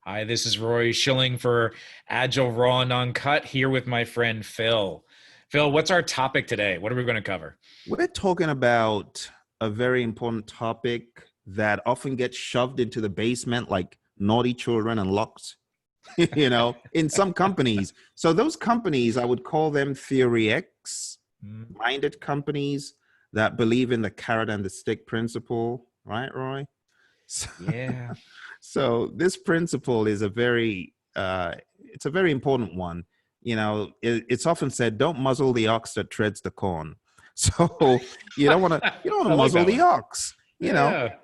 Hi, this is Roy Schilling for Agile Raw and Uncut here with my friend Phil. Phil, what's our topic today? What are we going to cover? We're talking about a very important topic that often gets shoved into the basement like naughty children and locked, in some companies. So those companies, I would call them Theory X minded companies that believe in the carrot and the stick principle, right, Roy? So, Yeah. so this principle is it's a very important one. It's often said, don't muzzle the ox that treads the corn. So you don't want to I like muzzle that the one. ox. Yeah.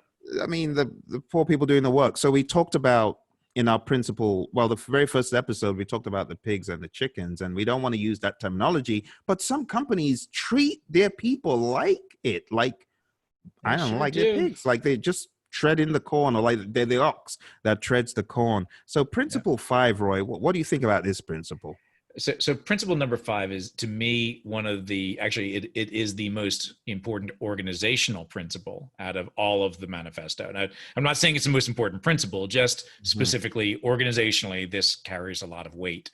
I mean, the poor people doing the work. So we talked about in our principle, well, the very first episode, we talked about the pigs and the chickens, and we don't want to use that terminology, but some companies treat their people like I They don't know, sure like they're do. pigs, like they just tread in the corn, or like they're the ox that treads the corn. So Yeah. principle five, Roy, what do you think about this principle? So principle number five is, to me, one of the, actually, it is the most important organizational principle out of all of the manifesto. And I'm not saying it's the most important principle, just Mhm. specifically organizationally, this carries a lot of weight.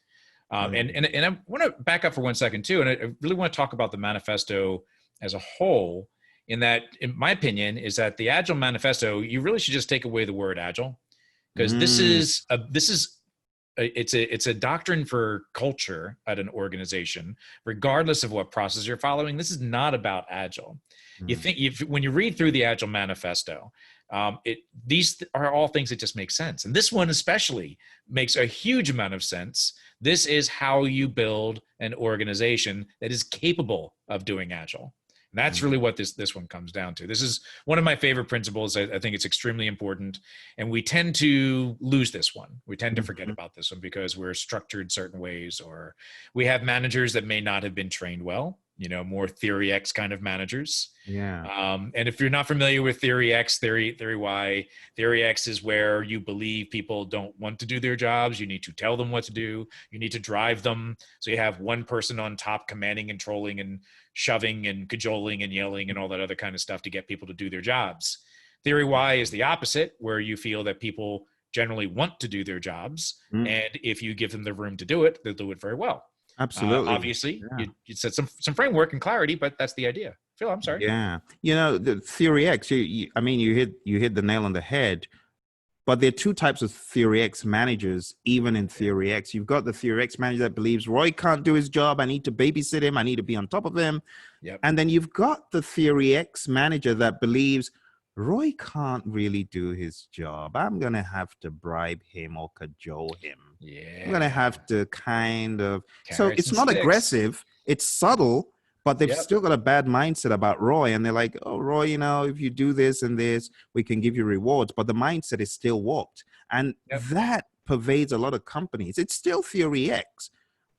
And, Mm. and, and I want to back up for 1 second too. And I really want to talk about the manifesto as a whole, in that, in my opinion, is that the Agile manifesto, you really should just take away the word Agile, because Mm. it's a doctrine for culture at an organization, regardless of what process you're following. This is not about Agile. You Mm. think, when you read through the Agile manifesto, these are all things that just make sense, and this one especially makes a huge amount of sense. This is how you build an organization that is capable of doing Agile. And that's really Mm. what this one comes down to. This is one of my favorite principles. I think it's extremely important, and we tend to lose this one. We tend to forget Mhm. about this one because we're structured certain ways, or we have managers that may not have been trained well, more theory X kind of managers. Yeah. And if you're not familiar with theory X, theory Y, theory X is where you believe people don't want to do their jobs. You need to tell them what to do. You need to drive them. So you have one person on top commanding, controlling, and shoving and cajoling and yelling and all that other kind of stuff to get people to do their jobs. Theory Y is the opposite, where you feel that people generally want to do their jobs. Mm. And if you give them the room to do it, they'll do it very well. Absolutely. Obviously, Yeah. you said some framework and clarity, but that's the idea. Phil, I'm sorry. Yeah. The theory X, I mean, you hit the nail on the head. But there are two types of Theory X managers, even in Theory X. You've got the Theory X manager that believes Roy can't do his job. I need to babysit him. I need to be on top of him. Yep. And then you've got the Theory X manager that believes Roy can't really do his job. I'm going to have to bribe him or cajole him. I'm going to Yeah. have to kind of. So Carrots it's and not sticks. aggressive, it's subtle, but they've Yep. still got a bad mindset about Roy. And they're like, oh, Roy, if you do this and this, we can give you rewards. But the mindset is still warped. And Yep. that pervades a lot of companies. It's still Theory X,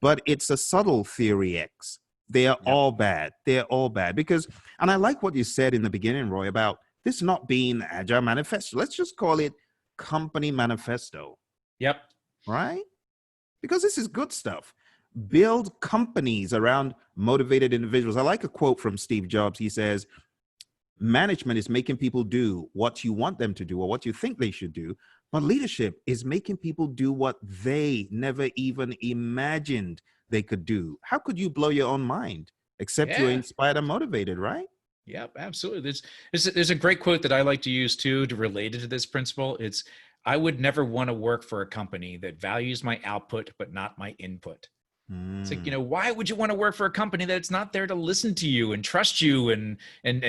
but it's a subtle Theory X. They are Yep. all bad. They're all bad because, and I like what you said in the beginning, Roy, about this not being Agile Manifesto. Let's just call it Company Manifesto, Yep. right? Because this is good stuff. Build companies around motivated individuals. I like a quote from Steve Jobs. He says, management is making people do what you want them to do or what you think they should do. But leadership is making people do what they never even imagined they could do. How could you blow your own mind except you're Yeah. inspired and motivated, right? Yep. Absolutely. There's a great quote that I like to use too, to relate it to this principle. It's, I would never want to work for a company that values my output but not my input. It's like, Mm. why would you want to work for a company that's not there to listen to you and trust you and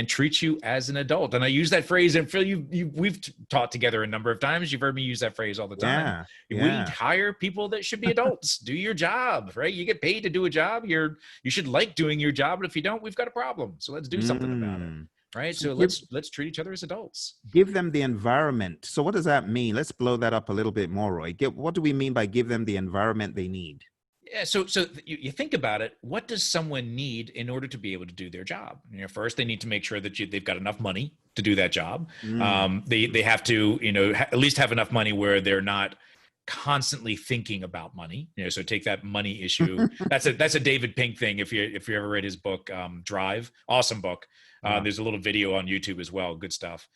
treat you as an adult? And I use that phrase, and Phil, we've taught together a number of times. You've heard me use that phrase all the time. Yeah, We yeah. hire people that should be adults. Do your job, right? You get paid to do a job. You should like doing your job. And if you don't, we've got a problem. So let's do something about it. Mm. Right. So So give let's treat each other as adults. give them the environment. So what does that mean? Let's blow that up a little bit more, Roy. What do we mean by give them the environment they need? Yeah, so you think about it. What does someone need in order to be able to do their job? First they need to make sure that they've got enough money to do that job. Mm. They have to, at least have enough money where they're not constantly thinking about money. So take that money issue. That's a David Pink thing. If you ever read his book, Drive, awesome book. Yeah. There's a little video on YouTube as well. Good stuff.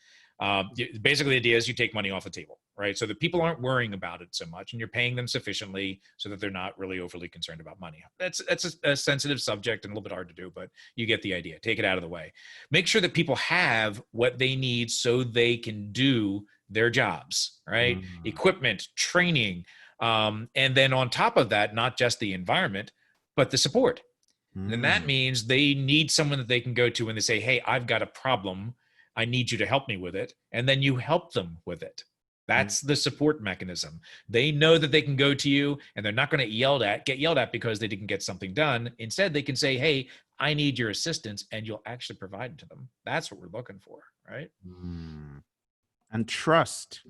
Basically, the idea is you take money off the table. right? So that people aren't worrying about it so much, and you're paying them sufficiently so that they're not really overly concerned about money. That's a sensitive subject and a little bit hard to do, but you get the idea. Take it out of the way. Make sure that people have what they need so they can do their jobs, right? Mm. Equipment, training, and then on top of that, not just the environment, but the support. And then that Mm. means they need someone that they can go to when they say, hey, I've got a problem. I need you to help me with it. And then you help them with it. Mm. That's the support mechanism. They know that they can go to you and they're not going to get yelled at because they didn't get something done. Instead, they can say, hey, I need your assistance, and you'll actually provide it to them. That's what we're looking for, right? Mm. And trust.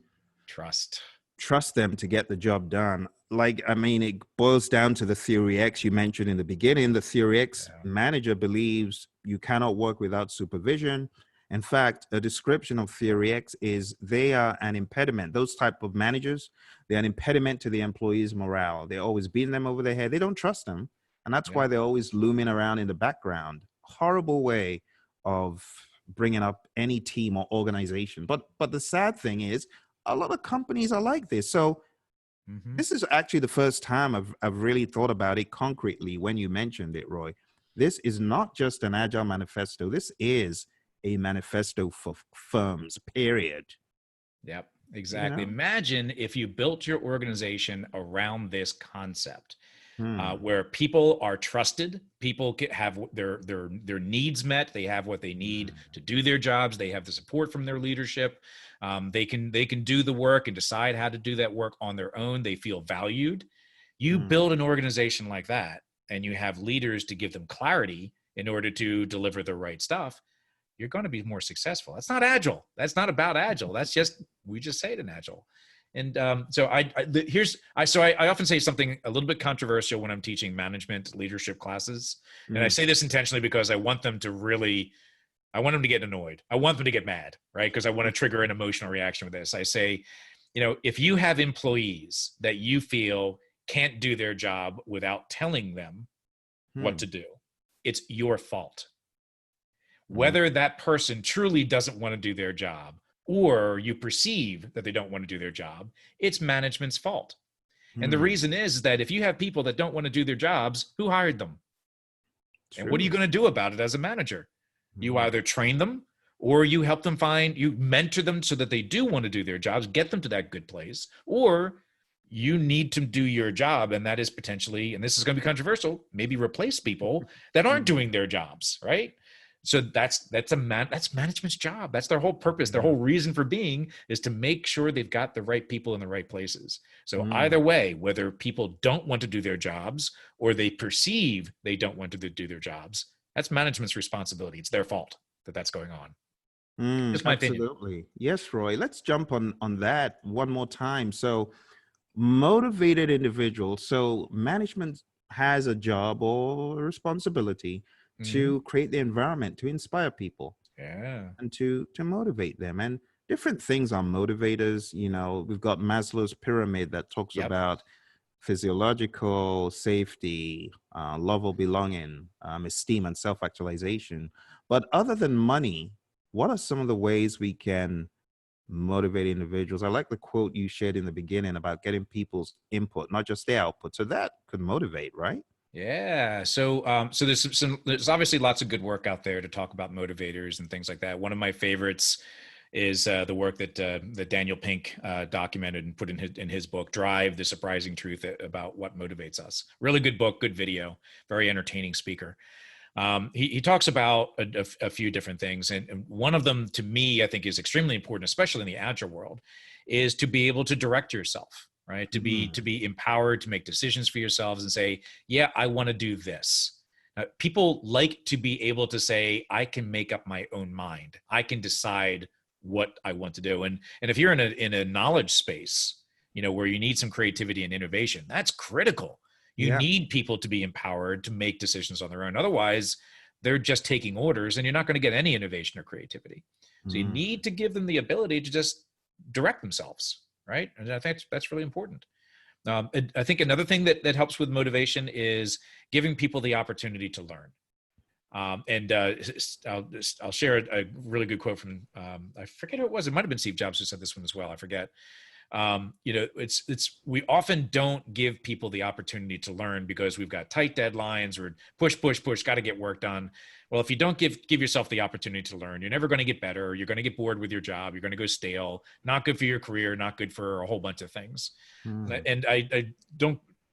Trust. Trust them to get the job done. Like, I mean, it boils down to the Theory X you mentioned in the beginning. The Theory X Yeah. manager believes you cannot work without supervision. In fact, a description of Theory X is they are an impediment. Those type of managers, they're an impediment to the employees' morale. They're always beating them over the head. They don't trust them. And that's why Yeah. they're always looming around in the background. Horrible way of bringing up any team or organization. But the sad thing is, a lot of companies are like this. So Mm-hmm. this is actually the first time I've really thought about it concretely when you mentioned it, Roy. This is not just an Agile manifesto. This is a manifesto for firms, period. Yep, You exactly. know? Imagine if you built your organization around this concept. Hmm. Where people are trusted, people have their needs met, they have what they need Hmm. to do their jobs, they have the support from their leadership, they can do the work and decide how to do that work on their own. They feel valued. You Hmm. build an organization like that, and you have leaders to give them clarity in order to deliver the right stuff. You're going to be more successful. That's not agile. That's not about agile. That's just, we just say it in agile. And so I often say something a little bit controversial when I'm teaching management leadership classes. And I Hmm. say this intentionally because I want them to get annoyed. I want them to get mad, right? Because I want to trigger an emotional reaction with this. I say, if you have employees that you feel can't do their job without telling them what Hmm. to do, it's your fault. Hmm. Whether that person truly doesn't want to do their job or you perceive that they don't want to do their job, it's management's fault. And the Hmm. reason is that if you have people that don't want to do their jobs, who hired them? And what are you True. going to do about it as a manager? You Hmm. either train them or you help them you mentor them so that they do want to do their jobs, get them to that good place, or you need to do your job. And that is potentially, and this is going to be controversial, maybe replace people that aren't Hmm. doing their jobs, right? So that's management's job. That's their whole purpose. Their Hmm. whole reason for being is to make sure they've got the right people in the right places. So either Hmm. way, whether people don't want to do their jobs or they perceive they don't want to do their jobs, that's management's responsibility. It's their fault that that's going on. Mm, Just my opinion. absolutely. Yes, Roy. Let's jump on that one more time. So, motivated individuals. So, management has a job or a responsibility Mm-hmm. to create the environment to inspire people Yeah. and to motivate them. And different things are motivators. We've got Maslow's pyramid that talks Yep. about physiological safety, love of belonging, esteem, and self actualization. But other than money, what are some of the ways we can motivate individuals? I like the quote you shared in the beginning about getting people's input, not just their output. So that could motivate, right? Yeah. So there's obviously lots of good work out there to talk about motivators and things like that. One of my favorites is the work that Daniel Pink documented and put in his book, Drive: The Surprising Truth About What Motivates Us. Really good book, good video, very entertaining speaker. He talks about a few different things, and one of them, to me, I think is extremely important, especially in the agile world, is to be able to direct yourself, right? Mm. To be empowered to make decisions for yourselves and say, yeah, I want to do this. People like to be able to say, I can make up my own mind. I can decide what I want to do. And if you're in a knowledge space, where you need some creativity and innovation, that's critical. You Yeah. need people to be empowered to make decisions on their own. Otherwise, they're just taking orders and you're not going to get any innovation or creativity. So you Mm. need to give them the ability to just direct themselves, right? And I think that's really important. I think another thing that helps with motivation is giving people the opportunity to learn. And I'll share a really good quote from, I forget who it was. It might've been Steve Jobs who said this one as well. I forget. It's we often don't give people the opportunity to learn because we've got tight deadlines or push, got to get work done. Well, if you don't give yourself the opportunity to learn, you're never going to get better. You're going to get bored with your job. You're going to go stale. Not good for your career. Not good for a whole bunch of things. And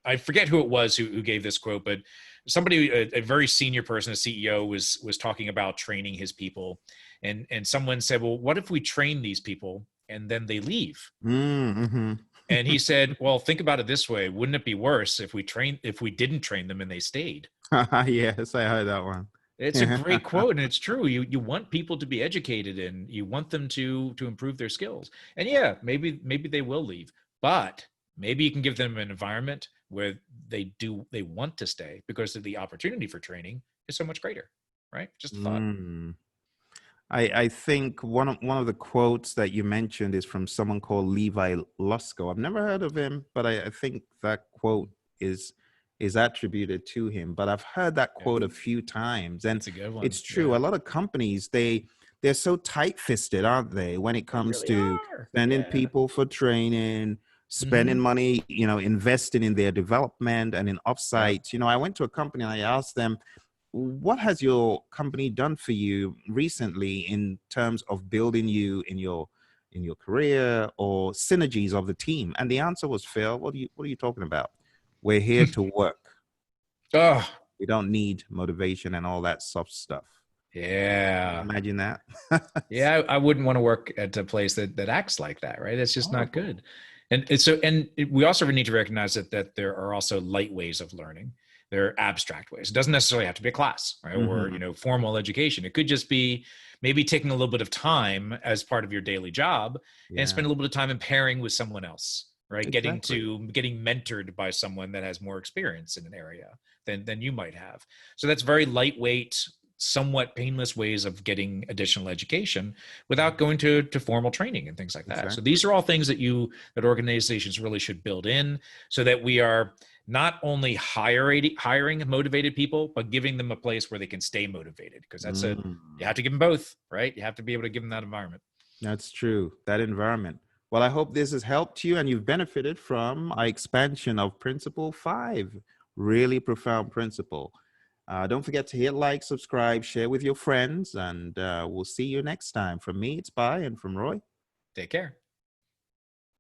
I forget who it was who gave this quote, but somebody, a very senior person, a CEO, was talking about training his people, and someone said, "Well, what if we train these people and then they leave?" Mm-hmm. And he said, "Well, think about it this way: wouldn't it be worse if we didn't train them and they stayed?" Yes, I heard that one. It's a great quote, and it's true. You want people to be educated, and you want them to improve their skills. And yeah, maybe they will leave, but maybe you can give them an environment where they want to stay because the opportunity for training is so much greater, right? Just a thought. I think one of the quotes that you mentioned is from someone called Levi Lusko. I've never heard of him, but I think that quote is attributed to him. But I've heard that quote a few times, and It's a good one. it's true. Yeah. A lot of companies, they're so tight-fisted, aren't they, when it They comes really to are. sending Yeah. people for training, spending Mhm. money, investing in their development and in Yeah. offsites. I went to a company and I asked them, what has your company done for you recently in terms of building you in your career or synergies of the team? And the answer was, Phil, what are you talking about? We're here to work. Oh, We don't need motivation and all that soft stuff. yeah. Imagine that. Yeah, I wouldn't want to work at a place that acts like that, right? It's just not Horrible. good. We also need to recognize that there are also light ways of learning. There are abstract ways. It doesn't necessarily have to be a class, right? Or Hmm. formal education. It could just be maybe taking a little bit of time as part of your daily job and Yeah, spend a little bit of time in pairing with someone else, right? Getting exactly. mentored by someone that has more experience in an area than you might have. So that's very lightweight, somewhat painless ways of getting additional education without going to formal training and things like that. So Exactly. these are all things that organizations really should build in, so that we are not only hiring motivated people, but giving them a place where they can stay motivated, because you have Mm. to give them both, right? You have to be able to give them that environment. That's true. That environment. Well, I hope this has helped you and you've benefited from our expansion of Principle 5. Really profound principle. Don't forget to hit like, subscribe, share with your friends, and we'll see you next time. From me, it's Bye, and from Roy. Take care.